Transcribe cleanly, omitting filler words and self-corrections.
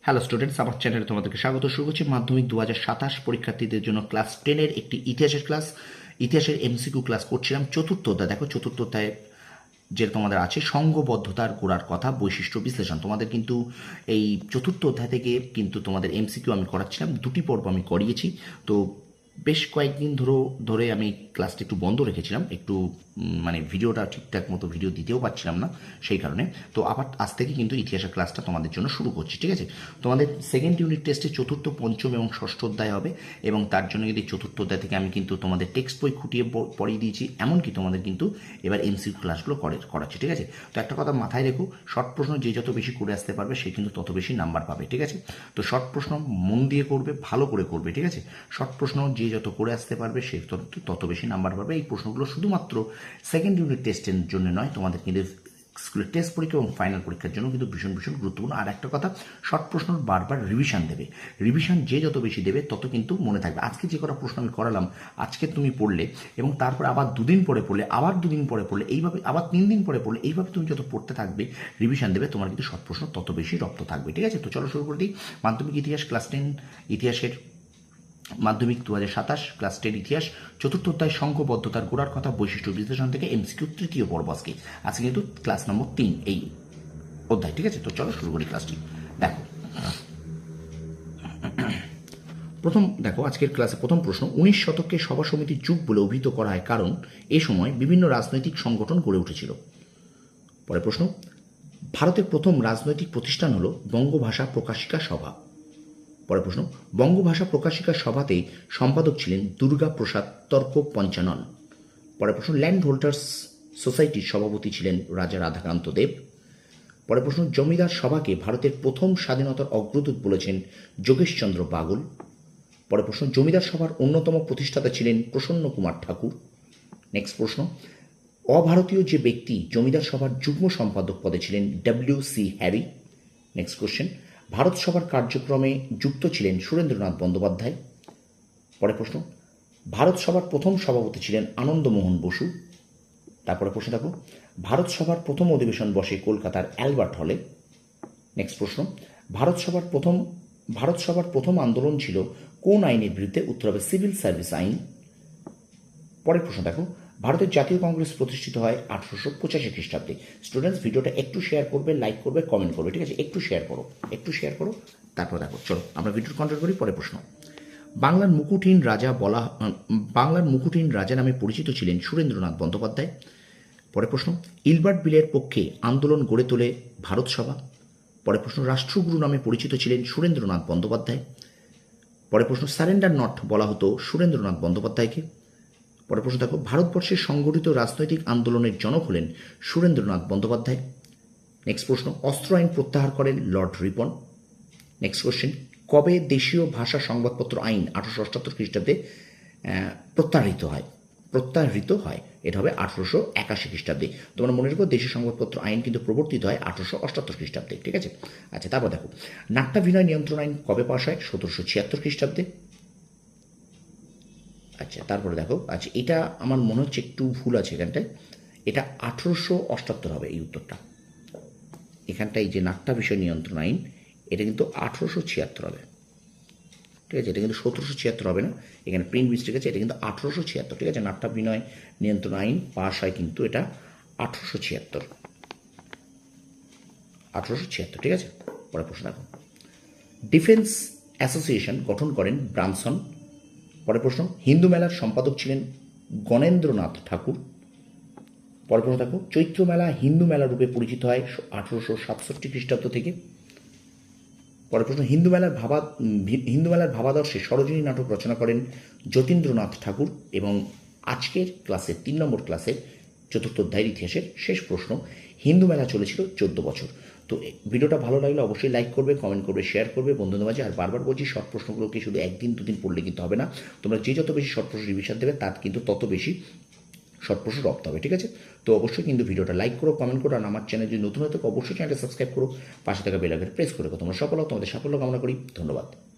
Hello students, আমার চ্যানেলে তোমাদেরকে স্বাগত। শুরু করছি মাধ্যমিক 2027 পরীক্ষার্থীদের জন্য ক্লাস 10-এর একটি ইতিহাসের ক্লাস। ইতিহাসের এমসিকিউ ক্লাস করছিলাম। চতুর্থ অধ্যায় দেখো, চতুর্থ অধ্যায়ে যে তোমাদের আছে সংঘবদ্ধতার গোড়ার কথা, বৈশিষ্ট্য বিশ্লেষণ। তোমাদের কিন্তু এই চতুর্থ অধ্যায় থেকে কিন্তু তোমাদের এমসিকিউ আমি করাচ্ছিলাম, দুটি পর্ব আমি করিয়েছি। তো বেশ কয়েকদিন ধরে আমি ক্লাসটা একটু বন্ধ রেখেছিলাম, একটু মানে ভিডিওটা ঠিকঠাক মতো ভিডিও দিতেও পারছিলাম না সেই কারণে। তো আবার আজ থেকে কিন্তু ইতিহাসের ক্লাসটা তোমাদের জন্য শুরু করছি, ঠিক আছে? তোমাদের সেকেন্ড ইউনিট টেস্টে চতুর্থ, পঞ্চম এবং ষষ্ঠ অধ্যায় হবে, এবং তার জন্য যদি চতুর্থ অধ্যায় থেকে আমি কিন্তু তোমাদের টেক্সট বই খুঁটিয়ে পড়িয়ে দিয়েছি, এমনকি তোমাদের কিন্তু এবার এমসিকিউ ক্লাসগুলো করাচ্ছি, ঠিক আছে? তো একটা কথা মাথায় রেখো, শর্ট প্রশ্ন যে যত বেশি করে আসতে পারবে সে কিন্তু তত বেশি নাম্বার পাবে, ঠিক আছে? তো শর্ট প্রশ্ন মন দিয়ে করবে, ভালো করে করবে, ঠিক আছে? শর্ট প্রশ্ন যে যত করে আসতে পারবে সে তত বেশি নাম্বার পাবে। এই প্রশ্নগুলো শুধুমাত্র সেকেন্ড ইউনিট টেস্টের জন্য নয়, তোমাদের কিন্তু স্কুলের টেস্ট পরীক্ষা এবং ফাইনাল পরীক্ষার জন্য কিন্তু ভীষণ ভীষণ গুরুত্বপূর্ণ। আর একটা কথা, শর্ট প্রশ্ন বারবার রিভিশন দেবে। রিভিশন যে যত বেশি দেবে তত কিন্তু মনে থাকবে। আজকে যে কটা প্রশ্ন আমি করালাম, আজকে তুমি পড়লে এবং তারপর আবার দুদিন পরে পড়লে, আবার দুদিন পরে পড়লে, এইভাবে আবার 3 দিন পরে পড়লে, এইভাবে তুমি যত পড়তে থাকবে, রিভিশন দেবে, তোমার কিন্তু শর্ট প্রশ্ন তত বেশি রপ্ত থাকবে, ঠিক আছে? তো চলো শুরু করে দিই। মাধ্যমিক ইতিহাস ক্লাস 10 ইতিহাসের মাধ্যমিক 2027 ক্লাস 10 ইতিহাস চতুর্থ অধ্যায় সংঘবদ্ধতার গোড়ার কথা, বৈশিষ্ট্য বিশ্লেষণ থেকে এমসিকিউ তৃতীয় পর্ব। আজকে কিন্তু ক্লাস নম্বর 3 এই অধ্যায়, ঠিক আছে? তো চলো শুরু করি ক্লাসটি। দেখো দেখো আজকের ক্লাসে প্রথম প্রশ্ন, 19 শতককে সভা সমিতির যুগ বলে অভিহিত করা হয় কারণ এ সময় বিভিন্ন রাজনৈতিক সংগঠন গড়ে উঠেছিল। পরে প্রশ্ন, ভারতের প্রথম রাজনৈতিক প্রতিষ্ঠান হল বঙ্গভাষা প্রকাশিকা সভা। পরে প্রশ্ন, বঙ্গভাষা প্রকাশিকা সভাতে সম্পাদক ছিলেন দুর্গা প্রসাদ তর্ক পঞ্চানন। পরে প্রশ্ন, ল্যান্ড হোল্ডার্স সোসাইটির সভাপতি ছিলেন রাজা রাধাকান্ত দেব। পরে প্রশ্ন, জমিদার সভাকে ভারতের প্রথম স্বাধীনতার অগ্রদূত বলেছেন যোগেশচন্দ্র বাগল। পরে প্রশ্ন, জমিদার সভার অন্যতম প্রতিষ্ঠাতা ছিলেন প্রসন্ন কুমার ঠাকুর। নেক্সট প্রশ্ন, অভারতীয় যে ব্যক্তি জমিদার সভার যুগ্ম সম্পাদক পদে ছিলেন ডব্লিউ.সি. হ্যারি। নেক্সট কোশ্চেন, ভারত সভার কার্যক্রমে যুক্ত ছিলেন সুরেন্দ্রনাথ বন্দ্যোপাধ্যায়। পরে প্রশ্ন, ভারত সভার প্রথম সভাপতি ছিলেন আনন্দমোহন বসু। তারপরে প্রশ্ন দেখো, ভারত সভার প্রথম অধিবেশন বসে কলকাতার অ্যালবার্ট হলে। নেক্সট প্রশ্ন, ভারত সভার প্রথম আন্দোলন ছিল কোন আইনের বিরুদ্ধে? উত্তর হবে সিভিল সার্ভিস আইন। পরের প্রশ্ন দেখো, ভারতের জাতীয় কংগ্রেস প্রতিষ্ঠিত হয় 1885 খ্রিস্টাব্দে। স্টুডেন্টস, ভিডিওটা একটু শেয়ার করবে, লাইক করবে, কমেন্ট করবে, ঠিক আছে? একটু শেয়ার করো। তারপর দেখো, চলো আমরা ভিডিওর কন্ট্রোল করি। পরের প্রশ্ন, বাংলার মুকুটহীন রাজা নামে পরিচিত ছিলেন সুরেন্দ্রনাথ বন্দ্যোপাধ্যায়। পরের প্রশ্ন, ইলবার্ট বিলের পক্ষে আন্দোলন গড়ে তোলে ভারত সভা। পরের প্রশ্ন, রাষ্ট্রগুরু নামে পরিচিত ছিলেন সুরেন্দ্রনাথ বন্দ্যোপাধ্যায়। পরের প্রশ্ন, সারেন্ডার নট বলা হতো সুরেন্দ্রনাথ বন্দ্যোপাধ্যায়কে। পরের প্রশ্ন দেখো, ভারতবর্ষের সংগঠিত রাজনৈতিক আন্দোলনের জনক হলেন সুরেন্দ্রনাথ বন্দ্যোপাধ্যায়। নেক্সট প্রশ্ন, অস্ত্র আইন প্রত্যাহার করেন লর্ড রিপন। নেক্সট কোশ্চেন, কবে দেশীয় ভাষা সংবাদপত্র আইন 1878 খ্রিস্টাব্দে প্রত্যাহৃত হয়? এটা হবে 1881 খ্রিস্টাব্দে। তোমরা মনে রেখো, দেশীয় সংবাদপত্র আইন কিন্তু প্রবর্তিত হয় 1878 খ্রিস্টাব্দে, ঠিক আছে? আচ্ছা, তারপর দেখো, নাট্যাভিনয় নিয়ন্ত্রণ আইন কবে পাশ হয়? 1776 খ্রিস্টাব্দে। আচ্ছা, তারপরে দেখো, আচ্ছা এটা আমার মনে হচ্ছে একটু ভুল আছে এখানটায়, এটা 1878 হবে এই উত্তরটা। এখানটায় যে নাট্য বিষয় নিয়ন্ত্রণ আইন, এটা কিন্তু 1876 হবে, ঠিক আছে? এটা কিন্তু 1776 হবে না, এখানে প্রিন্ট মিস্টেক আছে, এটা কিন্তু 1876, ঠিক আছে? নাট্যাভিনয় নিয়ন্ত্রণ আইন পাশ হয় কিন্তু এটা 1876, ঠিক আছে? পরের প্রশ্ন দেখো, ডিফেন্স অ্যাসোসিয়েশন গঠন করেন ব্রানসন। পরের প্রশ্ন, হিন্দু মেলার সম্পাদক ছিলেন গণেন্দ্রনাথ ঠাকুর। পরের প্রশ্ন দেখো, চৈত্র মেলা হিন্দু মেলা রূপে পরিচিত হয় 1867 খ্রিস্টাব্দ থেকে। পরের প্রশ্ন, হিন্দু মেলার ভাবাদর্শে সরোজিনী নাটক রচনা করেন যতীন্দ্রনাথ ঠাকুর। এবং আজকের ক্লাসের 3 নম্বর ক্লাসের চতুর্থ অধ্যায়ের ইতিহাসের শেষ প্রশ্ন, হিন্দু মেলা চলেছিল 14 বছর। তো ভিডিওটা ভালো লাগলে অবশ্যই লাইক করবে, কমেন্ট করবে, শেয়ার করবে বন্ধুদের মাঝে। আর বারবার বলছি, শর্ট প্রশ্নগুলোকে শুধু 1-2 দিন পড়লে কিন্তু হবে না, তোমরা যে যত বেশি শর্ট প্রশ্ন রিভিশন দেবে তার কিন্তু তত বেশি শর্ট প্রশ্ন রপ্ত হবে, ঠিক আছে? তো অবশ্যই কিন্তু ভিডিওটা লাইক করো, কমেন্ট করো, আর আমার চ্যানেল যদি নতুন হয়ে থাকে অবশ্যই চ্যানেলটা সাবস্ক্রাইব করো, পাশে থাকা বেল আইকনটা প্রেস করে তোমরা তোমাদের সাফল্য কামনা করি। ধন্যবাদ।